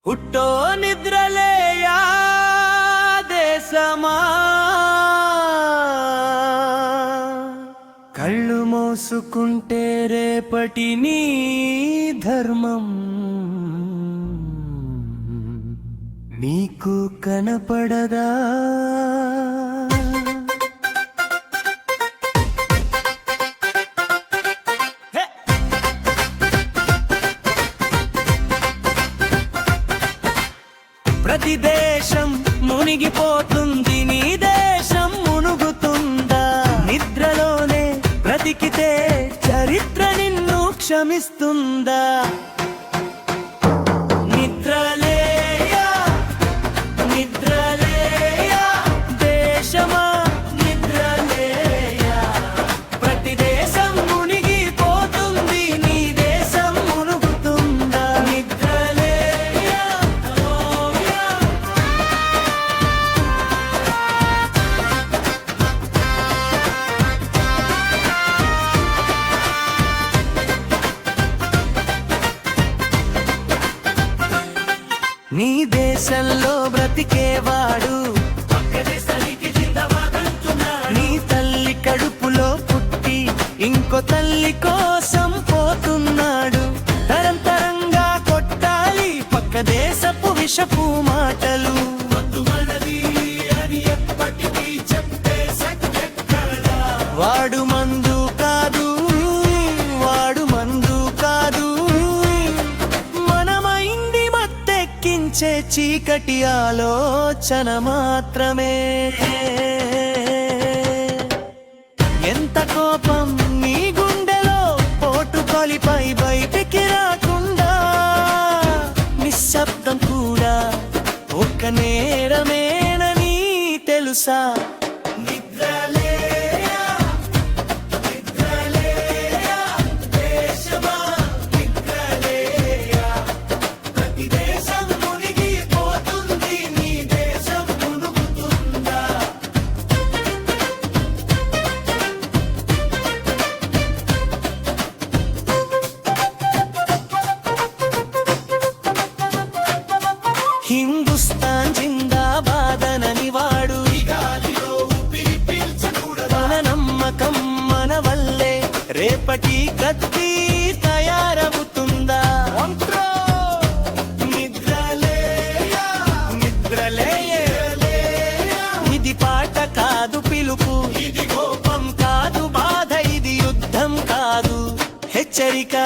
ಹುಟ್ಟೋ ನಿದ್ರಲೆಯ ದೇಶಮಾ కళ్ళు మోసుకుంటే రేపటి నీ ధర్మం నీకు కనపడదా? ప్రతి దేశం మునిగిపోతుంది, నీ దేశం మునుగుతుందా? నిద్రలోనే బ్రతికితే చరిత్ర నిన్ను క్షమిస్తుందా? నిద్రలేయా నిద్రలేయా దేశమా నిద్రలేయా. ప్రతి దేశం మునిగిపోతుంది, నీ దేశం మునుగుతుందా? నిద్రలేయా. నీ దేశంలో బ్రతికేవాడు నీ తల్లి కడుపులో పుట్టి ఇంకో తల్లి కోసం పోతున్నాడు. తరం తరంగా కొట్టాలి పక్క దేశపు విషపు మాటలు. వాడు మందు కాదు, వాడు మందు కాదు, మనమైంది మత్తెక్కించే చీకటి ఆలోచన మాత్రమే. ఎంత కోపం నీ గుండెలో పోటుకొలిపై బయటికి రాకుండా, నిశ్శబ్దం కూడా ఒక నేరమేనని తెలుసా? హిందుస్థాన్ జిందాబాదనని వాడు మన నమ్మకం మన వల్లే రేపటి గట్టి తయారవుతుందా? నిద్రలేయా నిద్రలేయే. ఇది పాట కాదు పిలుపు, ఇది కోపం కాదు బాధ, ఇది యుద్ధం కాదు హెచ్చరిక.